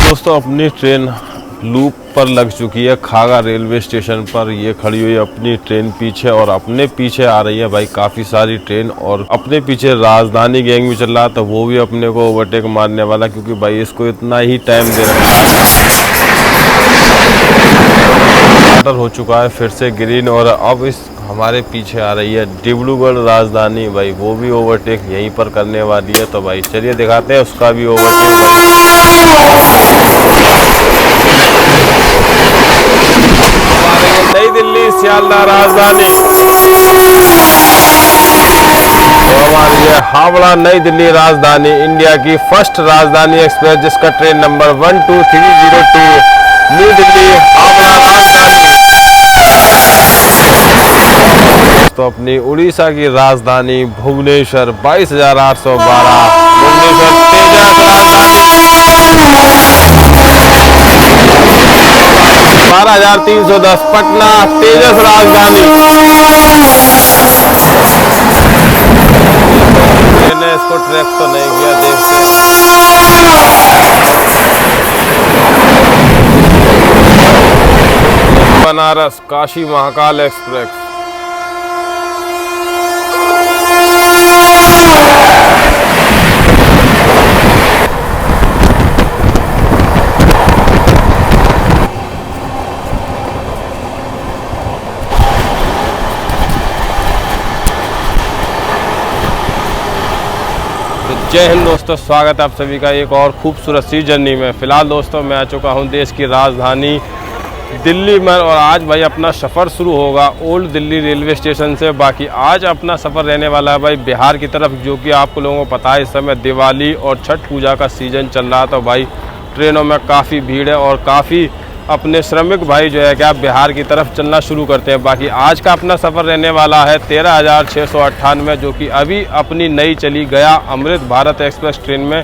दोस्तों अपनी train loop पर लग चुकी है खागा रेलवे स्टेशन पर। ये खड़ी हुई है अपनी ट्रेन पीछे और अपने पीछे आ रही है भाई काफ़ी सारी ट्रेन। और अपने पीछे राजधानी गैंग भी चल रहा था, वो भी अपने को ओवरटेक मारने वाला, क्योंकि भाई इसको इतना ही टाइम दे रखा है। हो चुका है फिर से ग्रीन और अब इस हमारे पीछे आ रही है डिब्रूगढ़ राजधानी भाई, वो भी ओवरटेक यहीं पर करने वाली है। तो भाई चलिए दिखाते हैं उसका भी ओवरटेक नई दिल्ली सियालदह राजधानी। तो हमारी ये हावड़ा नई दिल्ली राजधानी इंडिया की फर्स्ट राजधानी एक्सप्रेस, जिसका train number 12302 New Delhi Howrah राजधानी। तो अपनी उड़ीसा की राजधानी भुवनेश्वर 22,812 भुवनेश्वर तेजस राजधानी 12,310 पटना तेजस राजधानी। मैंने इसको ट्रैक तो नहीं किया, देखते बनारस काशी महाकाल एक्सप्रेस। जय हिंद दोस्तों, स्वागत है आप सभी का एक और खूबसूरत सी जर्नी में। फ़िलहाल दोस्तों मैं आ चुका हूं देश की राजधानी दिल्ली में और आज भाई अपना सफ़र शुरू होगा ओल्ड दिल्ली रेलवे स्टेशन से। बाकी आज अपना सफ़र रहने वाला है भाई बिहार की तरफ, जो कि आप लोगों को पता है इस समय दिवाली और छठ पूजा का सीज़न चल रहा। तो भाई ट्रेनों में काफ़ी भीड़ है और काफ़ी अपने श्रमिक भाई जो है क्या बिहार की तरफ चलना शुरू करते हैं। बाकी आज का अपना सफ़र रहने वाला है 13,698, जो कि अभी अपनी नई चली गया अमृत भारत एक्सप्रेस ट्रेन में।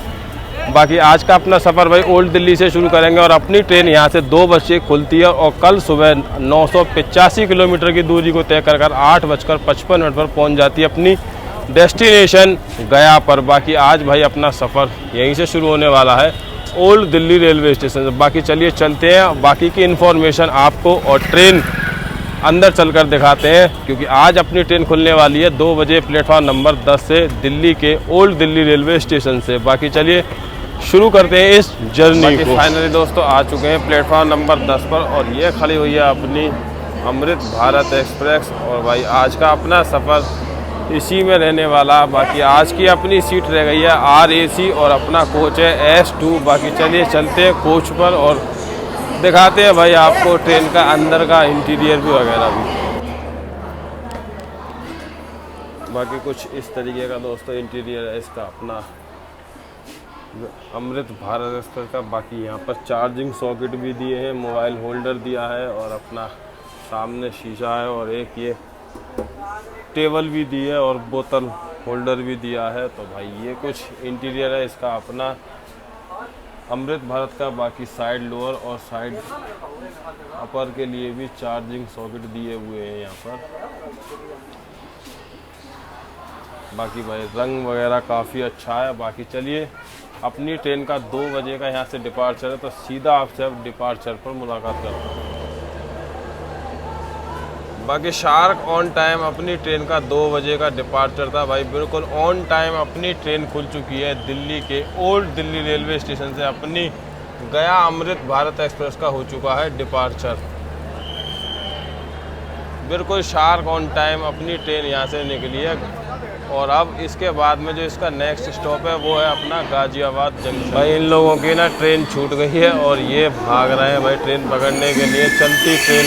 बाकी आज का अपना सफ़र भाई ओल्ड दिल्ली से शुरू करेंगे और अपनी ट्रेन यहाँ से 2 बजे खुलती है और कल सुबह 985 किलोमीटर की दूरी को तय कर 8:55 पर पहुँच जाती है अपनी डेस्टिनेशन गया पर। बाकी आज भाई अपना सफ़र यहीं से शुरू होने वाला है ओल्ड दिल्ली रेलवे स्टेशन से। बाकी चलिए चलते हैं, बाकी की इन्फॉर्मेशन आपको और ट्रेन अंदर चलकर दिखाते हैं, क्योंकि आज अपनी ट्रेन खुलने वाली है 2 बजे प्लेटफॉर्म नंबर 10 से दिल्ली के ओल्ड दिल्ली रेलवे स्टेशन से। बाकी चलिए शुरू करते हैं इस जर्नी को। फाइनली दोस्तों आ चुके हैं प्लेटफॉर्म नंबर 10 पर और ये खड़ी हुई है अपनी अमृत भारत एक्सप्रेस। और भाई आज का अपना सफ़र इसी में रहने वाला। बाकी आज की अपनी सीट रह गई है RAC और अपना कोच है S2। बाकी चलिए चलते हैं कोच पर और दिखाते हैं भाई आपको ट्रेन का अंदर का इंटीरियर भी वगैरह भी। बाकी कुछ इस तरीके का दोस्तों इंटीरियर है इसका अपना अमृत भारत एक्सप्रेस का। बाकी यहाँ पर चार्जिंग सॉकेट भी दिए हैं, मोबाइल होल्डर दिया है और अपना सामने शीशा है और एक ये टेबल भी दी है और बोतल होल्डर भी दिया है। तो भाई ये कुछ इंटीरियर है इसका अपना अमृत भारत का। बाकी साइड लोअर और साइड अपर के लिए भी चार्जिंग सॉकेट दिए हुए हैं यहाँ पर। बाकी भाई रंग वगैरह काफ़ी अच्छा है। बाकी चलिए अपनी ट्रेन का 2 बजे का यहाँ से डिपार्चर है, तो सीधा आपसे अब डिपार्चर पर मुलाकात करते हैं। बाकी शार्क ऑन टाइम अपनी ट्रेन का 2 बजे का डिपार्चर था भाई, बिल्कुल ऑन टाइम अपनी ट्रेन खुल चुकी है दिल्ली के ओल्ड दिल्ली रेलवे स्टेशन से। अपनी गया अमृत भारत एक्सप्रेस का हो चुका है डिपार्चर, बिल्कुल शार्क ऑन टाइम अपनी ट्रेन यहाँ से निकली है। और अब इसके बाद में जो इसका नेक्स्ट स्टॉप है वो है अपना गाजियाबाद जंक्शन। भाई इन लोगों की ना ट्रेन छूट गई है और ये भाग रहे हैं भाई ट्रेन पकड़ने के लिए, चलती ट्रेन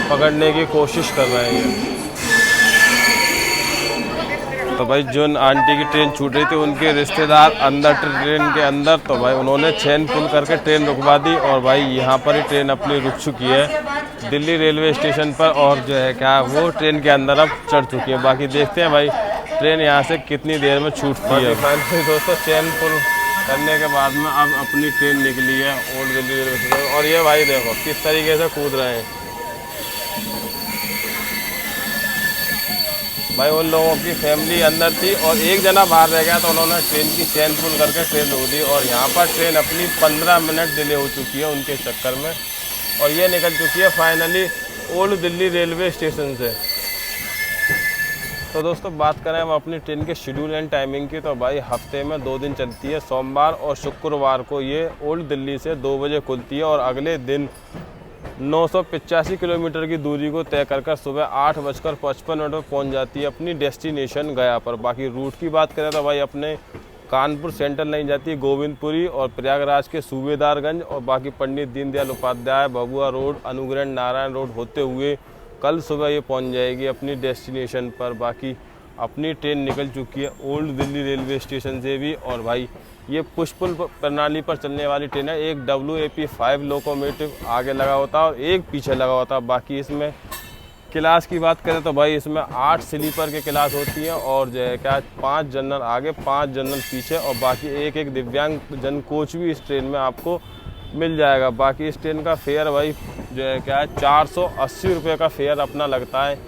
पकड़ने की कोशिश कर रहे हैं। तो भाई जो आंटी की ट्रेन छूट रही थी उनके रिश्तेदार अंदर ट्रेन के अंदर, तो भाई उन्होंने चेन पुल करके ट्रेन रुकवा दी और भाई यहाँ पर ही ट्रेन अपनी रुक चुकी है दिल्ली रेलवे स्टेशन पर। और जो है क्या वो ट्रेन के अंदर अब चढ़ चुकी है। बाकी देखते हैं भाई ट्रेन यहाँ से कितनी देर में छूटती है। फाइनली दोस्तों चेन पुल करने के बाद में अब अपनी ट्रेन निकली है ओल्ड दिल्ली रेलवे स्टेशन। और ये भाई देखो किस तरीके से कूद रहे हैं। भाई उन लोगों की फैमिली अंदर थी और एक जना बाहर रह गया तो उन्होंने ट्रेन की चेन पुल करके ट्रेन रोक दी और यहाँ पर ट्रेन अपनी 15 मिनट डिले हो चुकी है उनके चक्कर में और ये निकल चुकी है finally old Delhi railway station से। तो दोस्तों बात करें हम अपनी ट्रेन के शेड्यूल एंड टाइमिंग की, तो भाई हफ्ते में 2 दिन चलती है, सोमवार और शुक्रवार को ये ओल्ड दिल्ली से 2 बजे खुलती है और अगले दिन 985 किलोमीटर की दूरी को तय कर सुबह 8:55 पर पहुंच जाती है अपनी डेस्टिनेशन गया पर। बाकी रूट की बात करें तो भाई अपने कानपुर सेंट्रल लाइन जाती है गोविंदपुरी और प्रयागराज के सूबेदारगंज और बाकी पंडित दीनदयाल उपाध्याय, भभुआ रोड, अनुग्रह नारायण रोड होते हुए कल सुबह ये पहुंच जाएगी अपनी डेस्टिनेशन पर। बाकी अपनी ट्रेन निकल चुकी है ओल्ड दिल्ली रेलवे स्टेशन से भी और भाई ये पुष्पुल प्रणाली पर चलने वाली ट्रेन है। एक WAP5 लोकोमोटिव आगे लगा होता है और एक पीछे लगा होता है। बाकी इसमें क्लास की बात करें तो भाई इसमें 8 स्लीपर के क्लास होती हैं और जो है क्या 5 जनरल आगे 5 जनरल पीछे और बाकी एक दिव्यांग जन कोच भी इस ट्रेन में आपको मिल जाएगा। बाकी इस ट्रेन का फेयर भाई जो है क्या 480 रुपये का फेयर अपना लगता है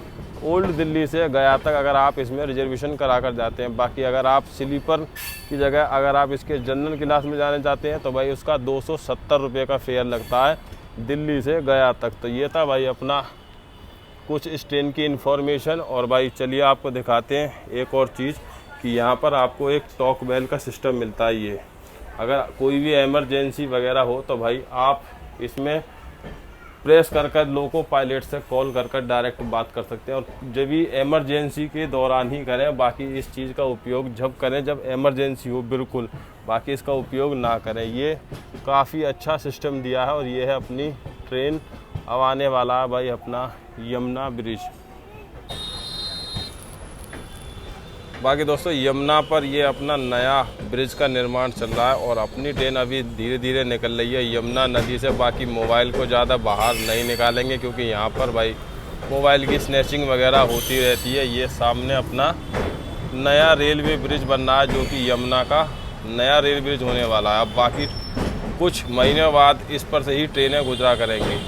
ओल्ड दिल्ली से गया तक अगर आप इसमें रिजर्वेशन करा कर जाते हैं। बाकी अगर आप स्लीपर की जगह अगर आप इसके जनरल क्लास में जाना चाहते हैं तो भाई उसका 270 रुपये का फेयर लगता है दिल्ली से गया तक। तो ये था भाई अपना कुछ इस ट्रेन की इन्फॉर्मेशन और भाई चलिए आपको दिखाते हैं एक और चीज़ कि यहाँ पर आपको एक टॉक बेल का सिस्टम मिलता है। ये अगर कोई भी इमरजेंसी वगैरह हो तो भाई आप इसमें प्रेस कर लोको पायलट से कॉल कर डायरेक्ट बात कर सकते हैं और जब भी इमरजेंसी के दौरान ही करें। बाकी इस चीज़ का उपयोग जब करें जब इमरजेंसी हो बिल्कुल, बाकी इसका उपयोग ना करें। ये काफ़ी अच्छा सिस्टम दिया है और ये है अपनी ट्रेन। अब आने वाला है भाई अपना यमुना ब्रिज। बाकी दोस्तों यमुना पर ये अपना नया ब्रिज का निर्माण चल रहा है और अपनी ट्रेन अभी धीरे धीरे निकल रही है यमुना नदी से। बाकी मोबाइल को ज़्यादा बाहर नहीं निकालेंगे क्योंकि यहाँ पर भाई मोबाइल की स्नैचिंग वगैरह होती रहती है। ये सामने अपना नया रेलवे ब्रिज बन रहा है जो कि यमुना का नया रेल ब्रिज होने वाला है। अब बाकी कुछ महीनों बाद इस पर से ही ट्रेनें गुजरा करेंगी।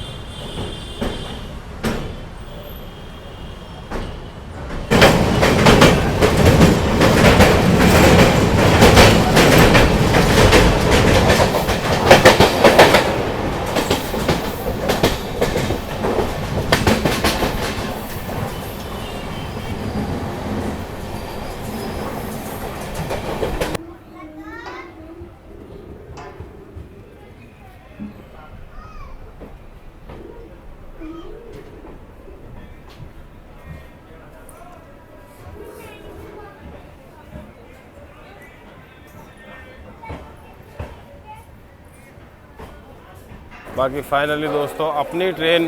बाकी फाइनली दोस्तों अपनी ट्रेन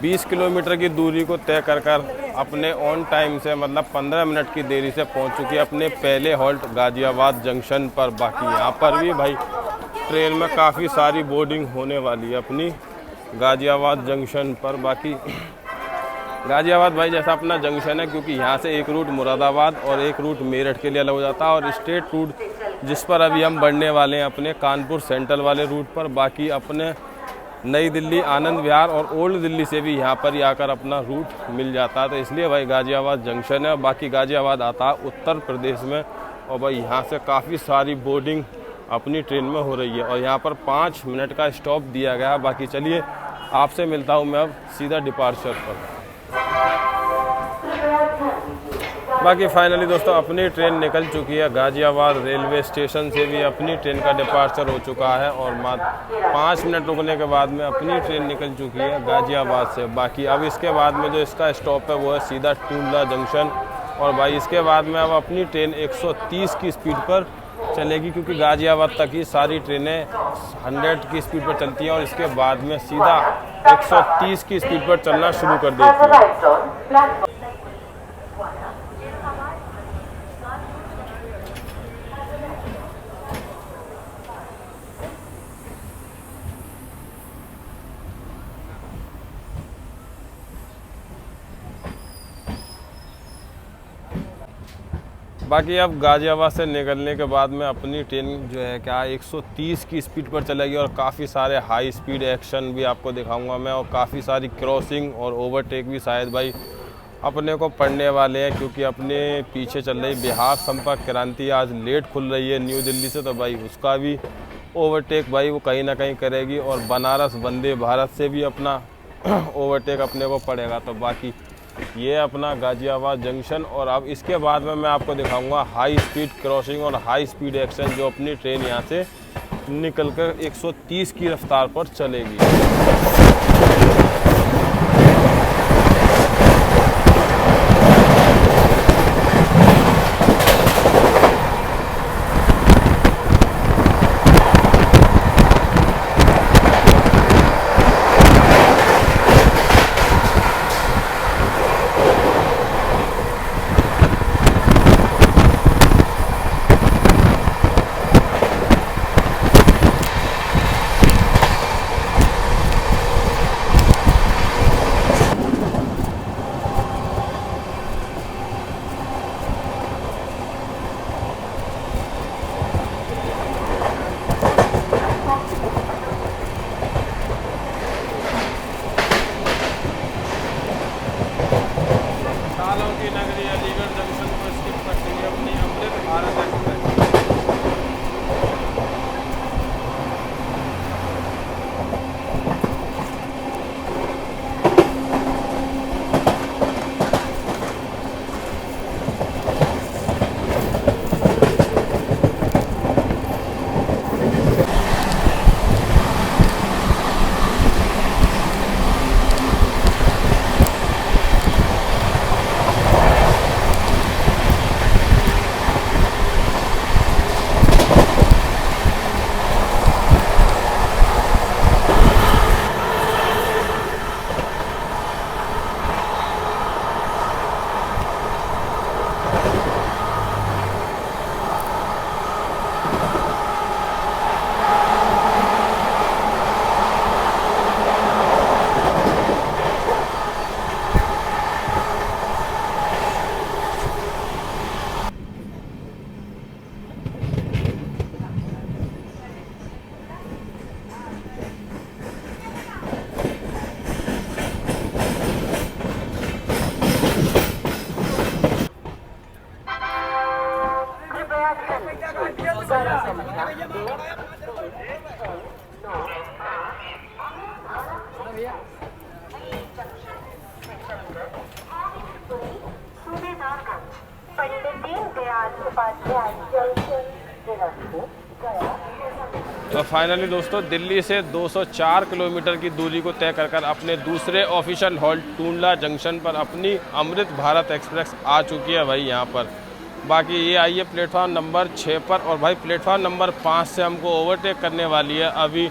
20 किलोमीटर की दूरी को तय कर अपने ऑन टाइम से मतलब 15 मिनट की देरी से पहुंच चुकी है अपने पहले हॉल्ट गाजियाबाद जंक्शन पर। बाकी यहाँ पर भी भाई ट्रेन में काफ़ी सारी बोर्डिंग होने वाली है अपनी गाजियाबाद जंक्शन पर। बाकी गाजियाबाद भाई जैसा अपना जंक्शन है क्योंकि यहाँ से एक रूट मुरादाबाद और एक रूट मेरठ के लिए अलग हो जाता है और स्टेट रूट जिस पर अभी हम बढ़ने वाले हैं अपने कानपुर सेंट्रल वाले रूट पर। बाकी अपने नई दिल्ली, आनंद विहार और ओल्ड दिल्ली से भी यहाँ पर ही आकर अपना रूट मिल जाता है। तो इसलिए भाई गाजियाबाद जंक्शन है। बाकी गाजियाबाद आता है उत्तर प्रदेश में और भाई यहाँ से काफ़ी सारी बोर्डिंग अपनी ट्रेन में हो रही है और यहाँ पर 5 मिनट का स्टॉप दिया गया है। बाकी चलिए आपसे मिलता हूँ मैं अब सीधा डिपार्चर पर। बाकी फाइनली दोस्तों अपनी ट्रेन निकल चुकी है गाजियाबाद रेलवे स्टेशन से भी अपनी ट्रेन का डिपार्चर हो चुका है और मात्र 5 मिनट रुकने के बाद में अपनी ट्रेन निकल चुकी है गाजियाबाद से। बाकी अब इसके बाद में जो इसका स्टॉप है वो है सीधा टूंडला जंक्शन और भाई इसके बाद में अब अपनी ट्रेन 130 की स्पीड पर चलेगी क्योंकि गाजियाबाद तक ही सारी ट्रेनें 100 की स्पीड पर चलती हैं और इसके बाद में सीधा 130 की स्पीड पर चलना शुरू कर देती है। बाकी अब गाजियाबाद से निकलने के बाद में अपनी ट्रेन जो है क्या 130 की स्पीड पर चलेगी और काफ़ी सारे हाई स्पीड एक्शन भी आपको दिखाऊंगा मैं और काफ़ी सारी क्रॉसिंग और ओवरटेक भी शायद भाई अपने को पड़ने वाले हैं, क्योंकि अपने पीछे चल रही बिहार संपर्क क्रांति आज लेट खुल रही है न्यू दिल्ली से, तो भाई उसका भी ओवरटेक भाई वो कहीं ना कहीं करेगी, और बनारस वंदे भारत से भी अपना ओवरटेक अपने को पड़ेगा। तो बाकी ये अपना गाज़ियाबाद जंक्शन, और अब इसके बाद में मैं आपको दिखाऊंगा हाई स्पीड क्रॉसिंग और हाई स्पीड एक्शन, जो अपनी ट्रेन यहाँ से निकलकर 130 की रफ्तार पर चलेगी। तो फाइनली दोस्तों दिल्ली से 204 किलोमीटर की दूरी को तय कर अपने दूसरे ऑफिशियल हॉल्ट टूंडला जंक्शन पर अपनी अमृत भारत एक्सप्रेस आ चुकी है भाई यहाँ पर। बाकी ये आई है प्लेटफॉर्म नंबर 6 पर, और भाई प्लेटफॉर्म नंबर 5 से हमको ओवरटेक करने वाली है अभी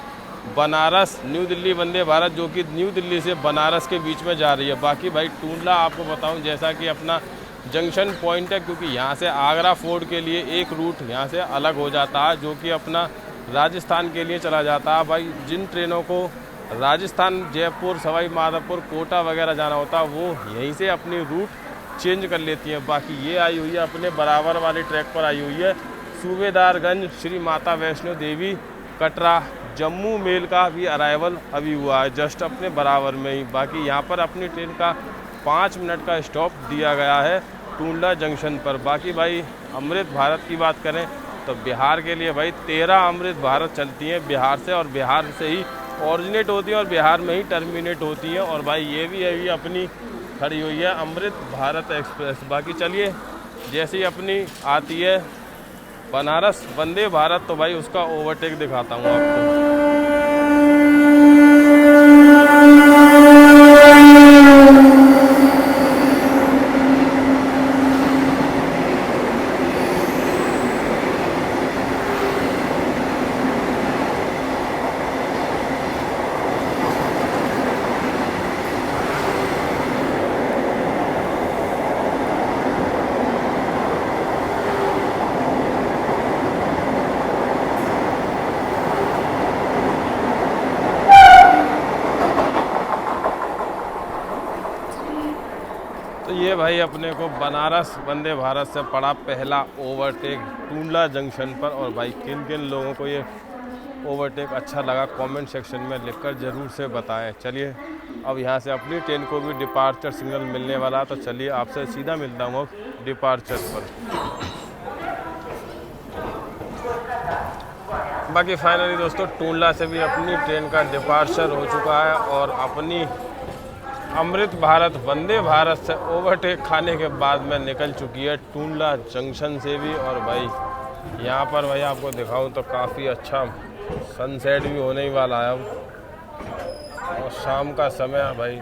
बनारस न्यू दिल्ली वंदे भारत, जो कि न्यू दिल्ली से बनारस के बीच में जा रही है। बाकी भाई टूंडला आपको बताऊं जैसा कि अपना जंक्शन पॉइंट है, क्योंकि यहाँ से आगरा फोर्ट के लिए एक रूट यहाँ से अलग हो जाता है, जो कि अपना राजस्थान के लिए चला जाता है। भाई जिन ट्रेनों को राजस्थान जयपुर सवाई माधोपुर कोटा वगैरह जाना होता है वो यहीं से अपनी रूट चेंज कर लेती हैं। बाकी ये आई हुई है अपने बराबर वाले ट्रैक पर आई हुई है सूबेदारगंज श्री माता वैष्णो देवी कटरा जम्मू मेल का भी अराइवल अभी हुआ है जस्ट अपने बराबर में ही। बाकी यहाँ पर अपनी ट्रेन का 5 मिनट का स्टॉप दिया गया है टूंडला जंक्शन पर। बाकी भाई अमृत भारत की बात करें तो बिहार के लिए भाई 13 अमृत भारत चलती हैं बिहार से, और बिहार से ही ऑरिजिनेट होती हैं और बिहार में ही टर्मिनेट होती हैं। और भाई ये भी अभी अपनी खड़ी हुई है अमृत भारत एक्सप्रेस। बाकी चलिए जैसे ही अपनी आती है बनारस वंदे भारत तो भाई उसका ओवरटेक दिखाता हूँ आपको। तो ये भाई अपने को बनारस वंदे भारत से पड़ा पहला ओवरटेक टूंडला जंक्शन पर। और भाई किन किन लोगों को ये ओवरटेक अच्छा लगा कमेंट सेक्शन में लिखकर ज़रूर से बताएं। चलिए अब यहाँ से अपनी ट्रेन को भी डिपार्चर सिग्नल मिलने वाला, तो चलिए आपसे सीधा मिलता हूँ अब डिपार्चर पर। बाकी फाइनली दोस्तों टूंडला से भी अपनी ट्रेन का डिपार्चर हो चुका है और अपनी अमृत भारत वंदे भारत से ओवरटेक खाने के बाद में निकल चुकी है टूंडला जंक्शन से भी। और भाई यहाँ पर भाई आपको दिखाऊं तो काफ़ी अच्छा सनसेट भी होने ही वाला है अब, और शाम का समय है भाई।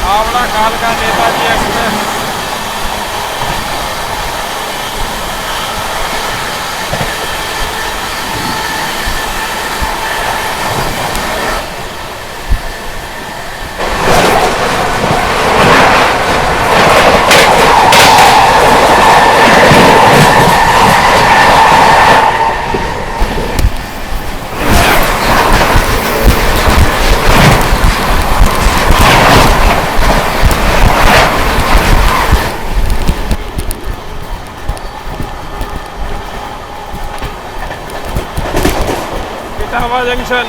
हावड़ा कालका नेताजी एक्सप्रेस। इटावा जंक्शन।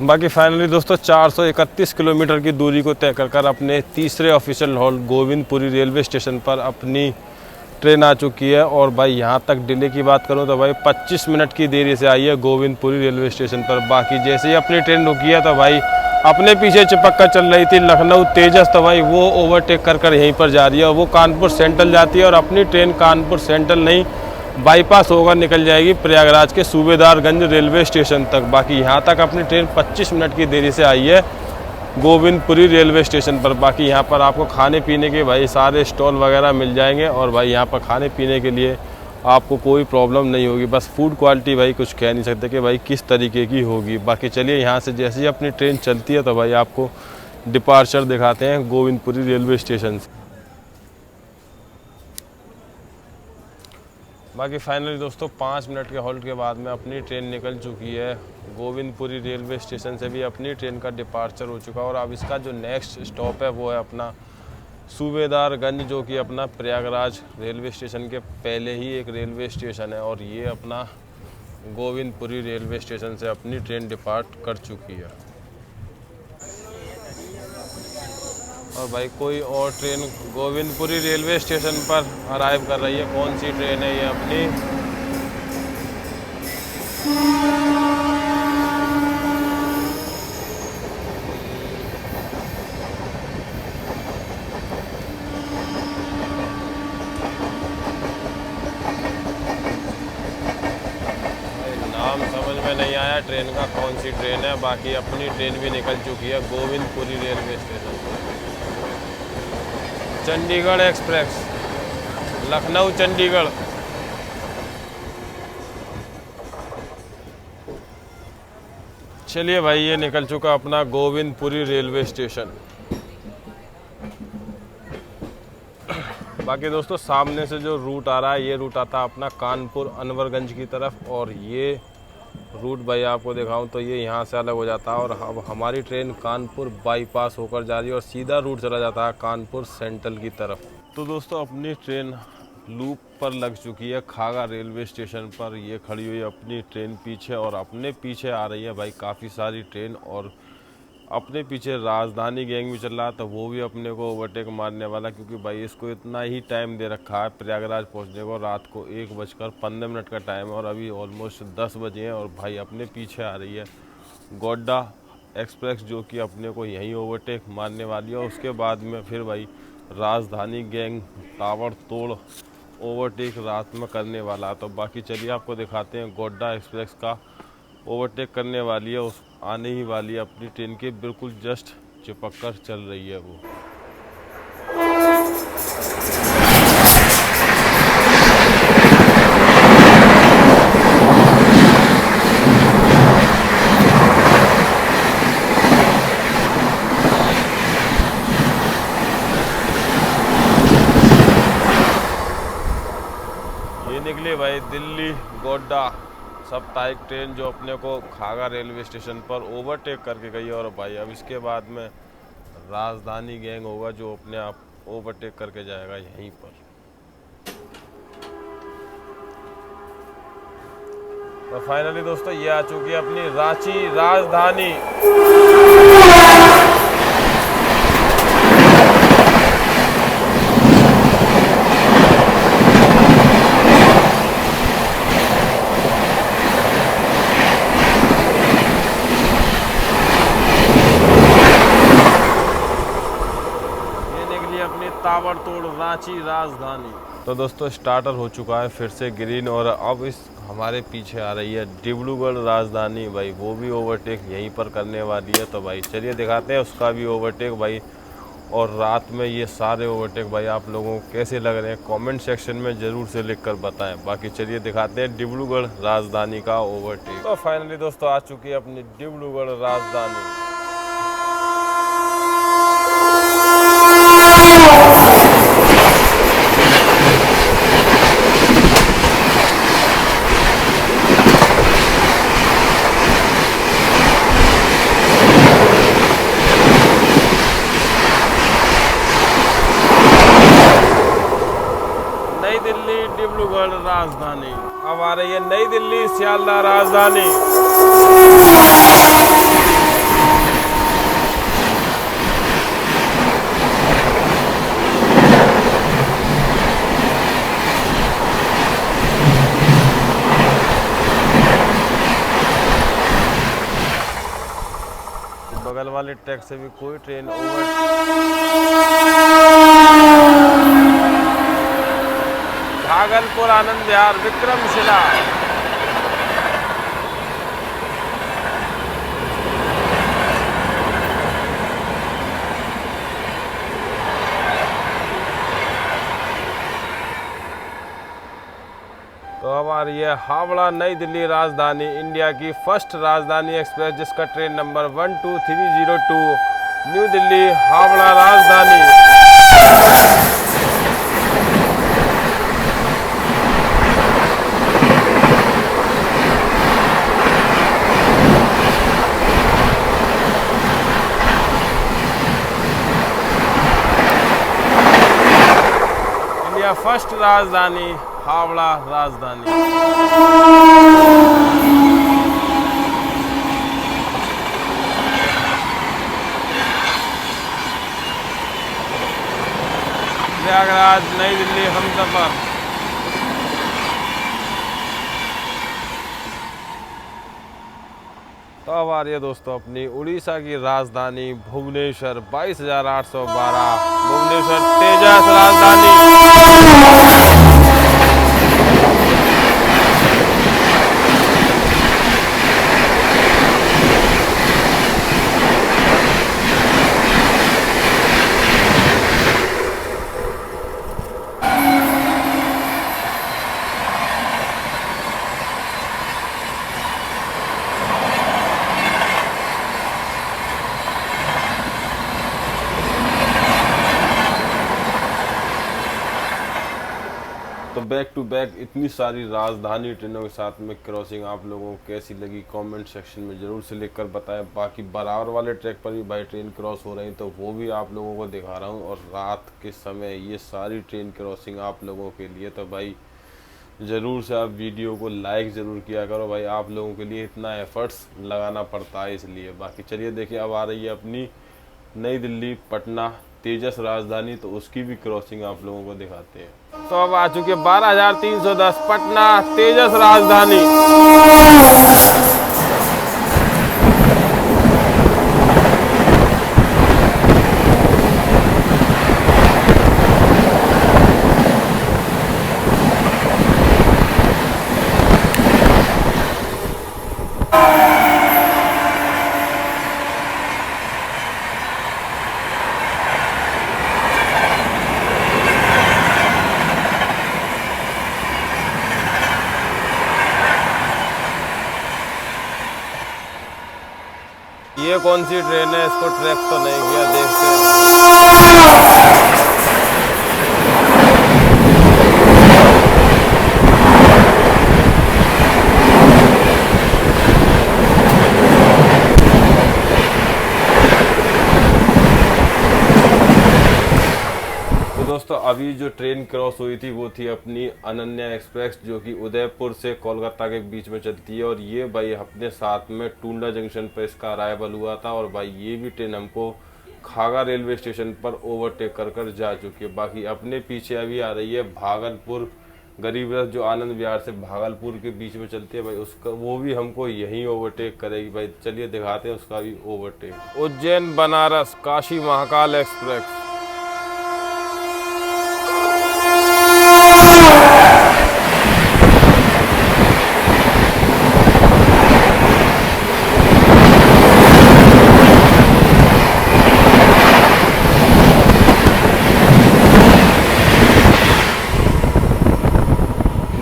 बाकी फाइनली दोस्तों 431 किलोमीटर की दूरी को तय कर अपने तीसरे official hall Govindpuri railway station पर अपनी ट्रेन आ चुकी है। और भाई यहाँ तक डिले की बात करूँ तो भाई 25 मिनट की देरी से आई है गोविंदपुरी रेलवे स्टेशन पर। बाकी जैसे ही अपनी ट्रेन रुकी है तो भाई अपने पीछे चिपक कर चल रही थी लखनऊ तेजस, तो भाई वो ओवरटेक कर यहीं पर जा रही है और वो कानपुर सेंट्रल जाती है। और अपनी ट्रेन कानपुर सेंट्रल नहीं बाईपास होकर निकल जाएगी प्रयागराज के सूबेदारगंज रेलवे स्टेशन तक। बाकी यहाँ तक अपनी ट्रेन 25 मिनट की देरी से आई है गोविंदपुरी रेलवे स्टेशन पर। बाकी यहाँ पर आपको खाने पीने के भाई सारे स्टॉल वगैरह मिल जाएंगे और भाई यहाँ पर खाने पीने के लिए आपको कोई प्रॉब्लम नहीं होगी। बस फूड क्वालिटी भाई कुछ कह नहीं सकते कि भाई किस तरीके की होगी। बाकी चलिए यहाँ से जैसे ही अपनी ट्रेन चलती है तो भाई आपको डिपार्चर दिखाते हैं गोविंदपुरी रेलवे स्टेशन से। बाकी फाइनली दोस्तों 5 मिनट के हॉल्ट के बाद में अपनी ट्रेन निकल चुकी है। गोविंदपुरी रेलवे स्टेशन से भी अपनी ट्रेन का डिपार्चर हो चुका है और अब इसका जो नेक्स्ट स्टॉप है वो है अपना सूबेदारगंज, जो कि अपना प्रयागराज रेलवे स्टेशन के पहले ही एक रेलवे स्टेशन है। और ये अपना गोविंदपुरी रेलवे स्टेशन से अपनी ट्रेन डिपार्ट कर चुकी है। और भाई कोई और ट्रेन गोविंदपुरी रेलवे स्टेशन पर अराइव कर रही है। कौन सी ट्रेन है ये अपनी? नाम समझ में नहीं आया ट्रेन का, कौन सी ट्रेन है। बाकी अपनी ट्रेन भी निकल चुकी है गोविंदपुरी रेलवे स्टेशन से। चंडीगढ़ एक्सप्रेस, लखनऊ चंडीगढ़। चलिए भाई, ये निकल चुका अपना गोविंदपुरी रेलवे स्टेशन। बाकी दोस्तों सामने से जो रूट आ रहा है ये रूट आता है अपना कानपुर अनवरगंज की तरफ, और ये रूट भाई आपको दिखाऊं तो ये यहाँ से अलग हो जाता है। और अब हमारी ट्रेन कानपुर बाईपास होकर जा रही है और सीधा रूट चला जाता है कानपुर सेंट्रल की तरफ। तो दोस्तों अपनी ट्रेन लूप पर लग चुकी है खागा रेलवे स्टेशन पर। ये खड़ी हुई है अपनी ट्रेन पीछे, और अपने पीछे आ रही है भाई काफ़ी सारी ट्रेन। और अपने पीछे राजधानी गैंग भी चल रहा है, तो वो भी अपने को ओवरटेक मारने वाला, क्योंकि भाई इसको इतना ही टाइम दे रखा है प्रयागराज पहुंचने को। रात को 1:15 का टाइम है और अभी ऑलमोस्ट 10 बजे हैं। और भाई अपने पीछे आ रही है गोड्डा एक्सप्रेस, जो कि अपने को यहीं ओवरटेक मारने वाली है। और उसके बाद में फिर भाई राजधानी गैंग ताबड़तोड़ ओवरटेक रात में करने वाला है। तो बाकी चलिए आपको दिखाते हैं गोड्डा एक्सप्रेस का ओवरटेक करने वाली है, उस आने ही वाली है अपनी ट्रेन के बिल्कुल जस्ट चिपक कर चल रही है वो। ये निकली भाई दिल्ली गोड्डा साप्ताहिक ट्रेन, जो अपने को खागा रेलवे स्टेशन पर ओवरटेक करके गई है। और भाई अब इसके बाद में राजधानी गैंग होगा जो अपने आप ओवरटेक करके जाएगा यहीं पर। तो फाइनली दोस्तों ये आ चुकी है अपनी रांची राजधानी। अपनी ताबड़तोड़ रांची राजधानी। तो दोस्तों स्टार्टर हो चुका है फिर से ग्रीन, और अब इस हमारे पीछे आ रही है डिब्रूगढ़ राजधानी। भाई वो भी ओवरटेक यहीं पर करने वाली है। तो भाई चलिए दिखाते हैं उसका भी ओवरटेक भाई। और रात में ये सारे ओवरटेक भाई आप लोगों को कैसे लग रहे हैं कमेंट सेक्शन में ज़रूर से लिख कर बताएं। बाकी चलिए दिखाते हैं डिब्रूगढ़ राजधानी का ओवरटेक। तो फाइनली दोस्तों आ चुकी है अपनी डिब्रूगढ़ राजधानी। नई दिल्ली डिब्रूगढ़ राजधानी। अब आ रही है नई दिल्ली सियालदह राजधानी। बगल वाले ट्रैक से भी कोई ट्रेन भागलपुर आनंद विहार विक्रमशिला। तो अब आ रही है हावड़ा नई दिल्ली राजधानी, इंडिया की फर्स्ट राजधानी एक्सप्रेस, जिसका train number 12302 New Delhi Howrah Rajdhani. India first राजधानी हावड़ा राजधानी। प्रयागराज नई दिल्ली हमसफर। तो अब आ रही है दोस्तों अपनी उड़ीसा की राजधानी भुवनेश्वर 22,812 भुवनेश्वर तेजस राजधानी। तो बैक टू बैक इतनी सारी राजधानी ट्रेनों के साथ में क्रॉसिंग आप लोगों को कैसी लगी कमेंट सेक्शन में ज़रूर से लिखकर बताएं। बाकी बराबर वाले ट्रैक पर भी भाई ट्रेन क्रॉस हो रही तो वो भी आप लोगों को दिखा रहा हूँ। और रात के समय ये सारी ट्रेन क्रॉसिंग आप लोगों के लिए, तो भाई ज़रूर से आप वीडियो को लाइक ज़रूर किया करो भाई, आप लोगों के लिए इतना एफर्ट्स लगाना पड़ता है इसलिए। बाकी चलिए देखिए अब आ रही है अपनी नई दिल्ली पटना तेजस राजधानी, तो उसकी भी क्रॉसिंग आप लोगों को दिखाते हैं। तो अब आ चुके 12,310 पटना तेजस राजधानी। ये कौन सी ट्रेन है, इसको ट्रैक तो नहीं किया, देखते हैं। दोस्तों अभी जो ट्रेन क्रॉस हुई थी वो थी अपनी अनन्या एक्सप्रेस, जो कि उदयपुर से कोलकाता के बीच में चलती है। और ये भाई अपने साथ में टुंडा जंक्शन पर इसका अराइवल हुआ था। और भाई ये भी ट्रेन हमको खागा रेलवे स्टेशन पर ओवरटेक कर जा चुकी है। बाकी अपने पीछे अभी आ रही है भागलपुर गरीब रथ, जो आनंद विहार से भागलपुर के बीच में चलती है भाई, उसका वो भी हमको यहीं ओवरटेक करेगी भाई। चलिए दिखाते हैं उसका भी ओवरटेक। उज्जैन बनारस काशी महाकाल एक्सप्रेस।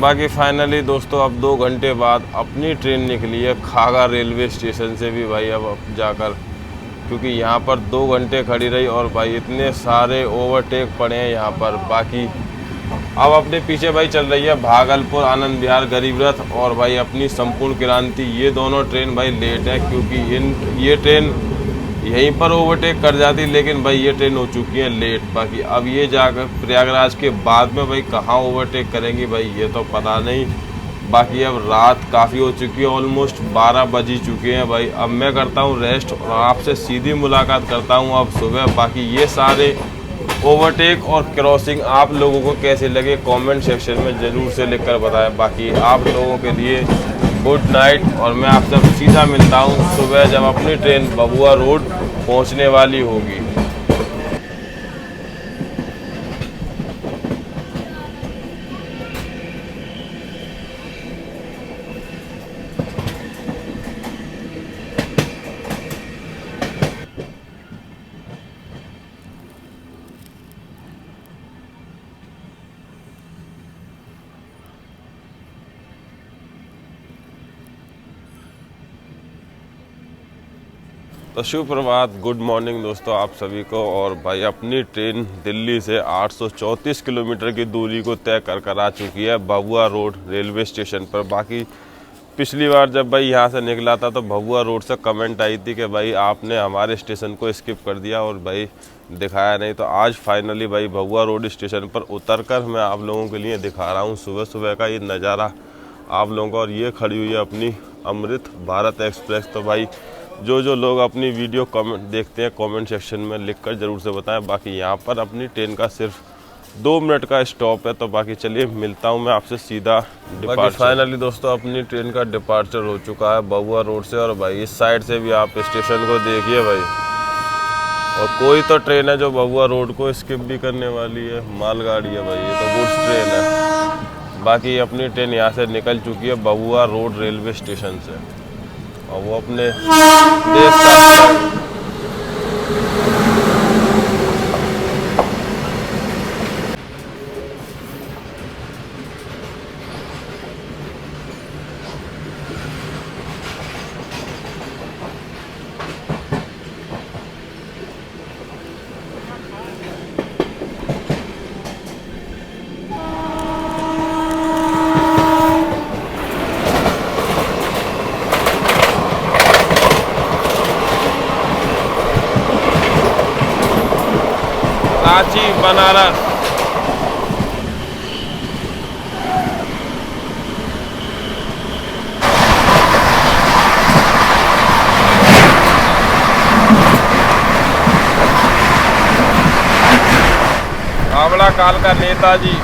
बाकी फाइनली दोस्तों अब 2 घंटे बाद अपनी ट्रेन निकली है खागा रेलवे स्टेशन से भी भाई, अब जाकर, क्योंकि यहाँ पर 2 घंटे खड़ी रही और भाई इतने सारे ओवरटेक पड़े हैं यहाँ पर। बाकी अब अपने पीछे भाई चल रही है भागलपुर आनंद विहार गरीब रथ और भाई अपनी संपूर्ण क्रांति। ये दोनों ट्रेन भाई लेट है, क्योंकि ये ट्रेन यहीं पर ओवरटेक कर जाती, लेकिन भाई ये ट्रेन हो चुकी है लेट। बाकी अब ये जाकर प्रयागराज के बाद में भाई कहाँ ओवरटेक करेंगी भाई ये तो पता नहीं। बाकी अब रात काफ़ी हो चुकी है, ऑलमोस्ट 12 बज ही चुके हैं भाई। अब मैं करता हूँ रेस्ट और आपसे सीधी मुलाकात करता हूँ अब सुबह। बाकी ये सारे ओवरटेक और क्रॉसिंग आप लोगों को कैसे लगे कमेंट सेक्शन में ज़रूर से लिखकर बताएं। बाकी आप लोगों के लिए गुड नाइट, और मैं आपसे सीधा मिलता हूँ सुबह जब अपनी ट्रेन बबुआ रोड पहुँचने वाली होगी। तो शुभ प्रभात, गुड मॉर्निंग दोस्तों आप सभी को। और भाई अपनी ट्रेन दिल्ली से 834 किलोमीटर की दूरी को तय कर आ चुकी है भभुआ रोड रेलवे स्टेशन पर। बाकी पिछली बार जब भाई यहाँ से निकला था तो भभुआ रोड से कमेंट आई थी कि भाई आपने हमारे स्टेशन को स्किप कर दिया, और भाई दिखाया नहीं। तो आज फाइनली भाई भगवा रोड स्टेशन पर उतरकर मैं आप लोगों के लिए दिखा रहा हूँ सुबह सुबह का ये नज़ारा आप लोगों को। और ये खड़ी हुई है अपनी अमृत भारत एक्सप्रेस। तो भाई जो लोग अपनी वीडियो कमेंट देखते हैं कमेंट सेक्शन में लिखकर ज़रूर से बताएं। बाकी यहाँ पर अपनी ट्रेन का सिर्फ 2 मिनट का स्टॉप है। तो बाकी चलिए मिलता हूँ मैं आपसे सीधा डिपार्चर। फाइनली दोस्तों अपनी ट्रेन का डिपार्चर हो चुका है भगवा रोड से। और भाई इस साइड से भी आप स्टेशन को देखिए भाई। और कोई तो ट्रेन है जो भगवा रोड को स्किप भी करने वाली है, मालगाड़ी है भाई, ये तो गुड्स ट्रेन है। बाकी अपनी ट्रेन यहाँ से निकल चुकी है भगवा रोड रेलवे स्टेशन से और वो अपने देश का रांची बनारस। हावड़ा काल का नेताजी।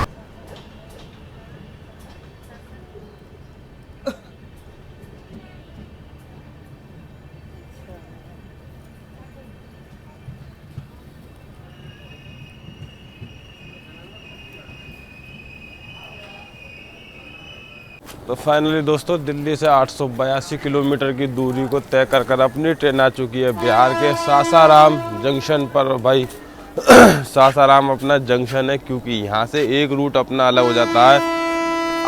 तो फाइनली दोस्तों दिल्ली से 882 किलोमीटर की दूरी को तय कर अपनी ट्रेन आ चुकी है बिहार के सासाराम जंक्शन पर। भाई सासाराम अपना जंक्शन है क्योंकि यहाँ से एक रूट अपना अलग हो जाता है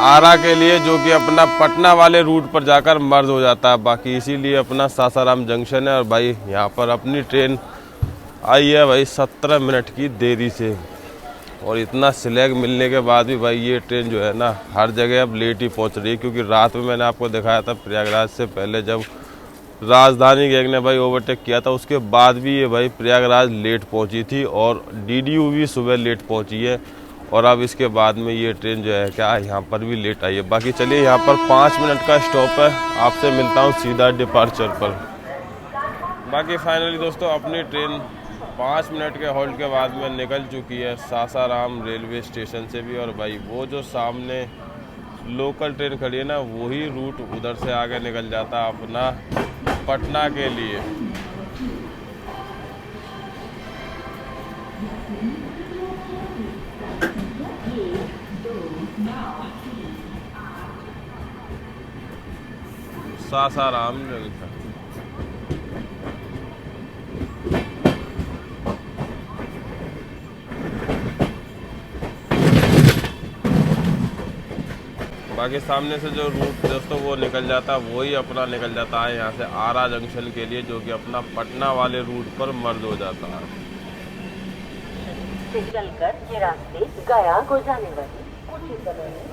आरा के लिए, जो कि अपना पटना वाले रूट पर जाकर मर्ज हो जाता है। बाकी इसीलिए अपना सासाराम जंक्शन है। और भाई यहाँ पर अपनी ट्रेन आई है भाई 17 मिनट की देरी से। और इतना स्लैग मिलने के बाद भी भाई ये ट्रेन जो है ना हर जगह अब लेट ही पहुंच रही है। क्योंकि रात में मैंने आपको दिखाया था प्रयागराज से पहले जब राजधानी गैंग ने भाई ओवरटेक किया था, उसके बाद भी ये भाई प्रयागराज लेट पहुंची थी और DDU भी सुबह लेट पहुंची है। और अब इसके बाद में ये ट्रेन जो है क्या यहाँ पर भी लेट आई है। बाकी चलिए यहाँ पर 5 मिनट का स्टॉप है, आपसे मिलता हूँ सीधा डिपार्चर पर। बाकी फाइनली दोस्तों अपनी ट्रेन 5 मिनट के होल्ड के बाद में निकल चुकी है सासाराम रेलवे स्टेशन से भी। और भाई वो जो सामने लोकल ट्रेन खड़ी है ना वही रूट उधर से आगे निकल जाता है अपना पटना के लिए। सासाराम जंक्शन। बाकी सामने से जो रूट दोस्तों वो निकल जाता है वही अपना निकल जाता है यहाँ से आरा जंक्शन के लिए, जो कि अपना पटना वाले रूट पर मर्ज हो जाता है। से चलकर ये रास्ते गया को जाने वाली कुछ ही समय में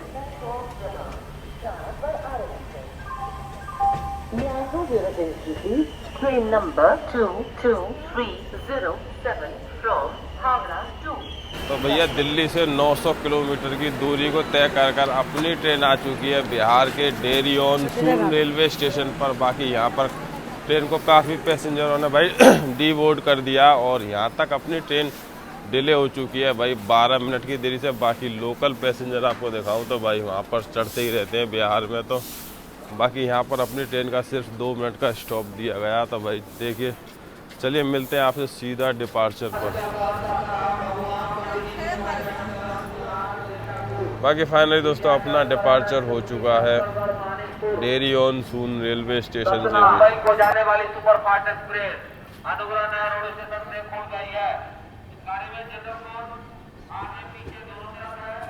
train number 22307 from Howrah to. तो भैया दिल्ली से 900 किलोमीटर की दूरी को तय कर अपनी ट्रेन आ चुकी है बिहार के dairy on soon railway station पर। बाकी यहाँ पर ट्रेन को काफ़ी पैसेंजरों ने भाई डीबोर्ड कर दिया और यहाँ तक अपनी ट्रेन डिले हो चुकी है भाई 12 मिनट की देरी से। बाकी लोकल पैसेंजर आपको दिखाऊं तो भाई वहाँ पर चढ़ते ही रहते हैं बिहार में। तो बाकी यहाँ पर अपनी ट्रेन का सिर्फ 2 मिनट का स्टॉप दिया गया। तो भाई देखिए चलिए मिलते हैं आपसे सीधा डिपार्चर पर। बाकी फाइनली दोस्तों अपना डिपार्चर हो चुका है dairy on soon railway station से भी। को जाने वाली सुपरफास्ट एक्सप्रेस अनुग्रह नगर रोड स्टेशन से खुल गई है। इस गाड़ी में जनरल कोच आगे पीछे दोनों तरफ है।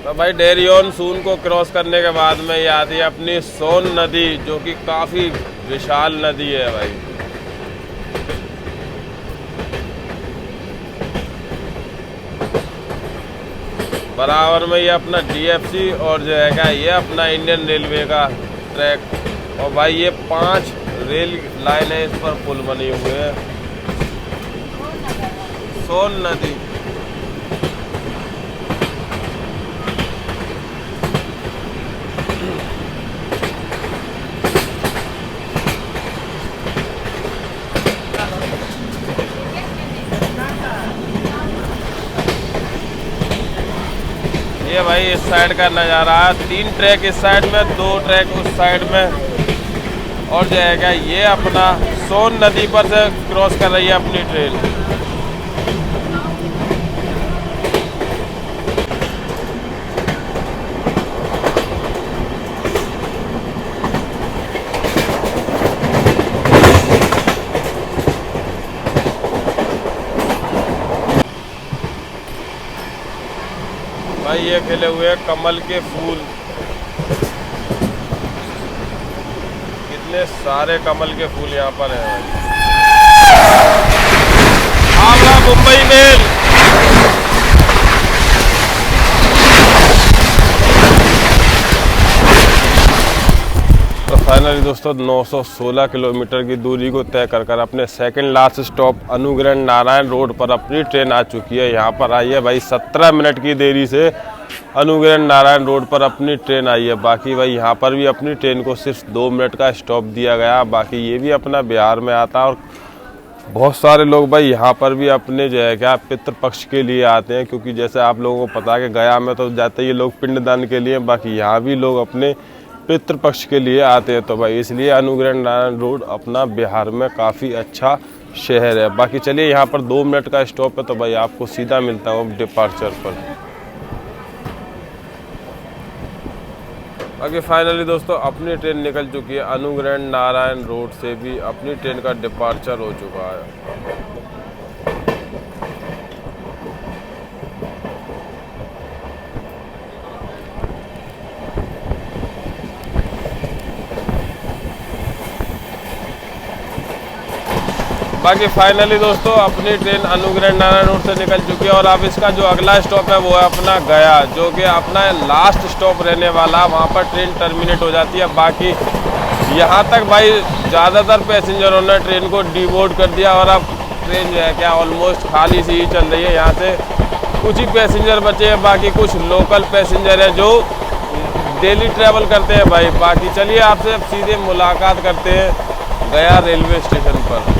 तो भाई डेरी ऑन सून को क्रॉस करने के बाद में ये आती है अपनी सोन नदी, जो कि काफ़ी विशाल नदी है भाई। बराबर में ये अपना DFC और जो है क्या ये अपना इंडियन रेलवे का ट्रैक। और भाई ये 5 रेल लाइनें इस पर पुल बनी हुई है। सोन नदी। ये भाई इस साइड का नज़ारा है, 3 ट्रैक इस साइड में, 2 ट्रैक उस साइड में। और जो है क्या ये अपना सोन नदी पर से क्रॉस कर रही है अपनी ट्रेन। भाई ये खिले हुए कमल के फूल, कितने सारे कमल के फूल यहाँ पर हैं। हावड़ा मुंबई मेल। तो फाइनली दोस्तों 916 किलोमीटर की दूरी को तय कर अपने second last stop Anugrah Narayan road पर अपनी ट्रेन आ चुकी है। यहाँ पर आई है भाई 17 मिनट की देरी से अनुग्रह नारायण रोड पर अपनी ट्रेन आई है। बाकी भाई यहाँ पर भी अपनी ट्रेन को सिर्फ 2 मिनट का स्टॉप दिया गया। बाकी ये भी अपना बिहार में आता है और बहुत सारे लोग भाई यहाँ पर भी अपने जो है क्या पितृपक्ष के लिए आते हैं, क्योंकि जैसे आप लोगों को पता है कि गया में तो जाते ही लोग पिंडदान के लिए, बाकी यहाँ भी लोग अपने पितृपक्ष के लिए आते हैं। तो भाई इसलिए अनुग्रह नारायण रोड अपना बिहार में काफ़ी अच्छा शहर है। बाकी चलिए यहाँ पर 2 मिनट का स्टॉप है, तो भाई आपको सीधा मिलता हूँ डिपार्चर पर। बाकी फाइनली दोस्तों अपनी ट्रेन निकल चुकी है, अनुग्रह नारायण रोड से भी अपनी ट्रेन का डिपार्चर हो चुका है। बाकी फाइनली दोस्तों अपनी ट्रेन अनुग्रह नारायण रोड से निकल चुकी है और अब इसका जो अगला स्टॉप है वो है अपना गया, जो कि अपना लास्ट स्टॉप रहने वाला। वहाँ पर ट्रेन टर्मिनेट हो जाती है। बाकी यहाँ तक भाई ज़्यादातर पैसेंजरों ने ट्रेन को डीबोर्ड कर दिया और अब ट्रेन जो है क्या ऑलमोस्ट खाली सी ही चल रही है। यहाँ से कुछ ही पैसेंजर बचे हैं, बाकी कुछ लोकल पैसेंजर हैं जो डेली ट्रैवल करते हैं भाई। बाकी चलिए आपसे अब सीधे मुलाकात करते हैं गया रेलवे स्टेशन पर।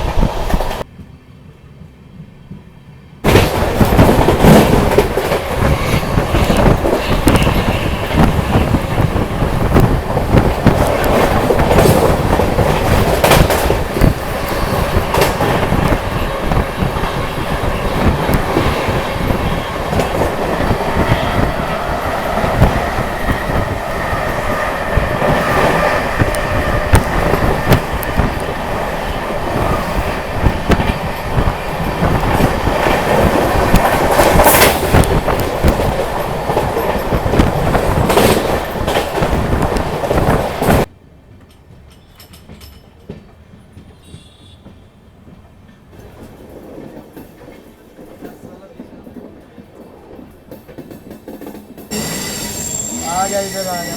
आजा इधर आजा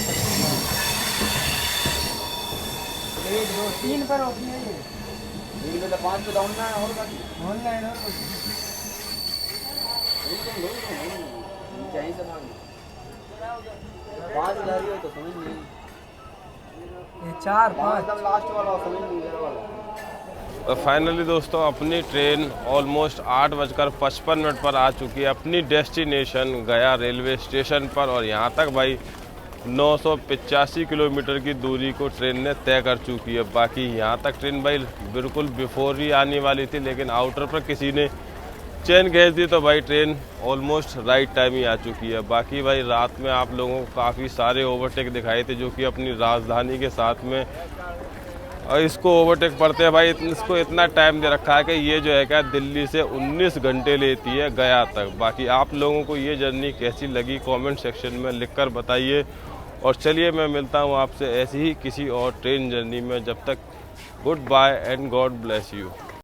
1 2 3 पर ओपन है ये 5 पे डाउन है और ऑनलाइन और कहीं से मांग 5 जा रही हो तो समझ नहीं, ये 4 5 एकदम लास्ट वाला समझ नहीं मेरा वाला। तो फाइनली दोस्तों अपनी ट्रेन ऑलमोस्ट 8:55 पर आ चुकी है अपनी डेस्टिनेशन गया रेलवे स्टेशन पर। और यहाँ तक भाई 985 किलोमीटर की दूरी को ट्रेन ने तय कर चुकी है। बाकी यहाँ तक ट्रेन भाई बिल्कुल बिफोर ही आने वाली थी, लेकिन आउटर पर किसी ने चेन खींच दी तो भाई ट्रेन ऑलमोस्ट राइट टाइम ही आ चुकी है। बाकी भाई रात में आप लोगों को काफ़ी सारे ओवरटेक दिखाए थे जो कि अपनी राजधानी के साथ में और इसको ओवरटेक पड़ते हैं भाई। इसको इतना टाइम दे रखा है कि ये जो है क्या दिल्ली से 19 घंटे लेती है गया तक। बाकी आप लोगों को ये जर्नी कैसी लगी कमेंट सेक्शन में लिखकर बताइए। और चलिए मैं मिलता हूँ आपसे ऐसी ही किसी और ट्रेन जर्नी में। जब तक good bye and God bless you.